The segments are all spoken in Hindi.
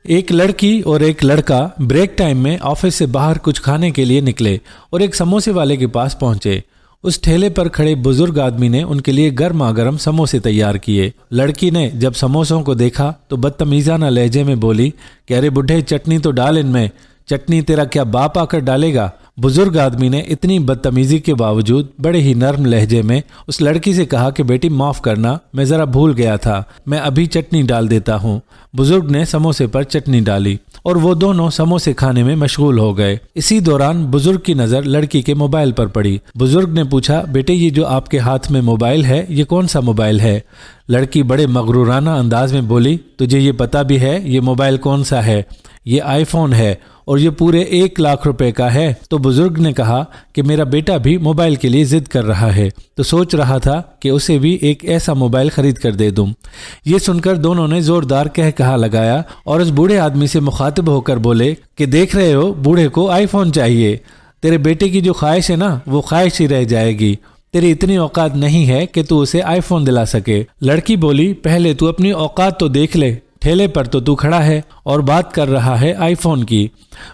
एक लड़की और एक लड़का ब्रेक टाइम में ऑफिस से बाहर कुछ खाने के लिए निकले और एक समोसे वाले के पास पहुंचे। उस ठेले पर खड़े बुजुर्ग आदमी ने उनके लिए गर्मा गर्म समोसे तैयार किए। लड़की ने जब समोसों को देखा तो बदतमीजाना लहजे में बोली कि अरे बुढ़े, चटनी तो डाल इनमें। चटनी तेरा क्या बाप आकर डालेगा? बुजुर्ग आदमी ने इतनी बदतमीजी के बावजूद बड़े ही नर्म लहजे में उस लड़की से कहा कि बेटी माफ करना, मैं जरा भूल गया था, मैं अभी चटनी डाल देता हूँ। बुजुर्ग ने समोसे पर चटनी डाली और वो दोनों समोसे खाने में मशगूल हो गए। इसी दौरान बुजुर्ग की नजर लड़की के मोबाइल पर पड़ी। बुजुर्ग ने पूछा, बेटे ये जो आपके हाथ में मोबाइल है ये कौन सा मोबाइल है? लड़की बड़े मगरूराना अंदाज में बोली, तुझे ये पता भी है ये मोबाइल कौन सा है? ये आईफोन है और ये पूरे 1 लाख रुपए का है। तो बुजुर्ग ने कहा कि मेरा बेटा भी मोबाइल के लिए जिद कर रहा है, तो सोच रहा था कि उसे भी एक ऐसा मोबाइल खरीद कर दे दूं। ये सुनकर दोनों ने जोरदार कहा लगाया और उस बूढ़े आदमी से मुखातिब होकर बोले कि देख रहे हो, बूढ़े को आईफोन चाहिए। तेरे बेटे की जो ख्वाहिश है ना, वो ख्वाहिश ही रह जाएगी। तेरी इतनी औकात नहीं है कि तू उसे आईफोन दिला सके। लड़की बोली, पहले तू अपनी औकात तो देख ले, ठेले पर तो तू खड़ा है और बात कर रहा है आईफोन की।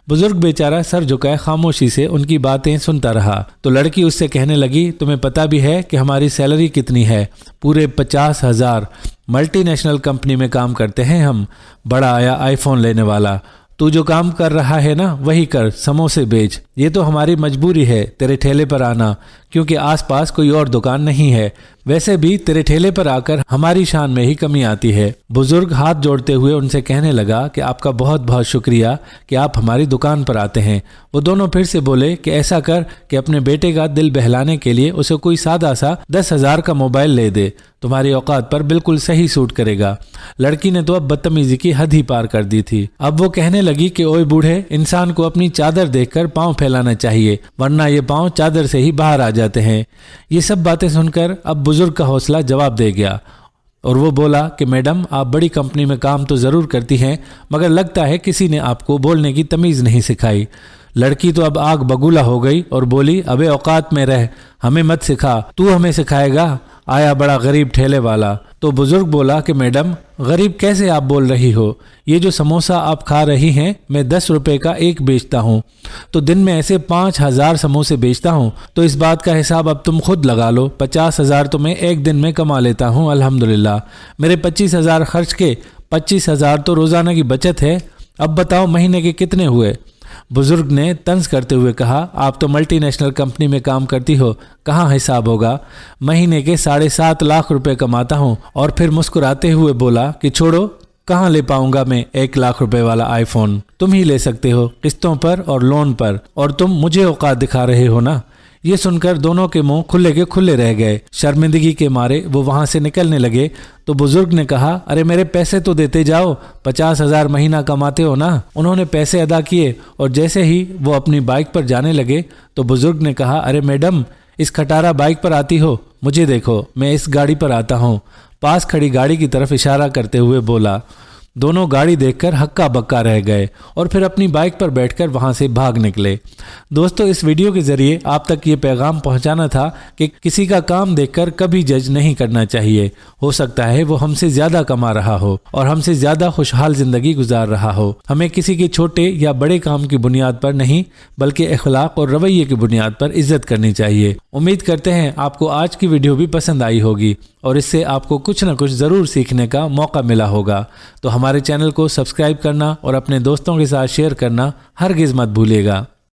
बुजुर्ग बेचारा सर झुकाए खामोशी से उनकी बातें सुनता रहा। तो लड़की उससे कहने लगी, तुम्हें पता भी है कि हमारी सैलरी कितनी है? पूरे 50,000। मल्टीनेशनल कंपनी में काम करते हैं हम। बड़ा आया आईफोन लेने वाला। तू जो काम कर रहा है ना वही कर, समोसे बेच। ये तो हमारी मजबूरी है तेरे ठेले पर आना, क्योंकि आसपास कोई और दुकान नहीं है। वैसे भी तेरे ठेले पर आकर हमारी शान में ही कमी आती है। बुजुर्ग हाथ जोड़ते हुए उनसे कहने लगा कि आपका बहुत बहुत शुक्रिया कि आप हमारी दुकान पर आते हैं। वो दोनों फिर से बोले कि ऐसा कर कि अपने बेटे का दिल बहलाने के लिए उसे कोई सादा सा 10,000 का मोबाइल ले दे, तुम्हारी औकात पर बिल्कुल सही सूट करेगा। लड़की ने तो अब बदतमीजी की हद ही पार कर दी थी। अब वो कहने लगी कि ओए बूढ़े, इंसान को अपनी चादर देखकर पांव फैलाना चाहिए, वरना ये पांव चादर से ही बाहर आ जाते हैं। ये सब बातें सुनकर अब बुजुर्ग का हौसला जवाब दे गया और वो बोला कि मैडम, आप बड़ी कंपनी में काम तो जरूर करती हैं, मगर लगता है किसी ने आपको बोलने की तमीज नहीं सिखाई। लड़की तो अब आग बगूला हो गई और बोली, अबे औकात में रह, हमें मत सिखा, तू हमें सिखाएगा? आया बड़ा गरीब ठेले वाला। तो बुजुर्ग बोला कि मैडम, गरीब कैसे आप बोल रही हो? ये जो समोसा आप खा रही हैं मैं 10 रुपए का एक बेचता हूँ, तो दिन में ऐसे 5,000 समोसे बेचता हूँ। तो इस बात का हिसाब अब तुम खुद लगा लो। 50,000 तो मैं एक दिन में कमा लेता हूँ अल्हम्दुलिल्लाह। मेरे 25,000 खर्च के 25,000 तो रोजाना की बचत है। अब बताओ महीने के कितने हुए? बुजुर्ग ने तंज करते हुए कहा, आप तो मल्टीनेशनल कंपनी में काम करती हो, कहाँ हिसाब होगा? महीने के 7.5 लाख रुपए कमाता हूँ। और फिर मुस्कुराते हुए बोला कि छोड़ो, कहाँ ले पाऊंगा मैं 1 लाख रुपए वाला आईफोन? तुम ही ले सकते हो, किस्तों पर और लोन पर, और तुम मुझे औकात दिखा रहे हो ना। ये सुनकर दोनों के मुंह खुले के खुले रह गए। शर्मिंदगी के मारे वो वहां से निकलने लगे तो बुजुर्ग ने कहा, अरे मेरे पैसे तो देते जाओ, 50,000 महीना कमाते हो ना। उन्होंने पैसे अदा किए और जैसे ही वो अपनी बाइक पर जाने लगे तो बुजुर्ग ने कहा, अरे मैडम, इस खटारा बाइक पर आती हो? मुझे देखो, मैं इस गाड़ी पर आता हूँ। पास खड़ी गाड़ी की तरफ इशारा करते हुए बोला। दोनों गाड़ी देखकर हक्का बक्का रह गए और फिर अपनी बाइक पर बैठकर वहां से भाग निकले। दोस्तों, इस वीडियो के जरिए आप तक ये पैगाम पहुंचाना था कि किसी का काम देखकर कभी जज नहीं करना चाहिए। हो सकता है वो हमसे ज्यादा कमा रहा हो और हमसे ज्यादा खुशहाल जिंदगी गुजार रहा हो। हमें किसी के छोटे या बड़े काम की बुनियाद पर नहीं, बल्कि अखलाक और रवैये की बुनियाद पर इज्जत करनी चाहिए। उम्मीद करते हैं आपको आज की वीडियो भी पसंद आई होगी और इससे आपको कुछ न कुछ जरूर सीखने का मौका मिला होगा। तो हमारे चैनल को सब्सक्राइब करना और अपने दोस्तों के साथ शेयर करना हरगिज मत भूलिएगा।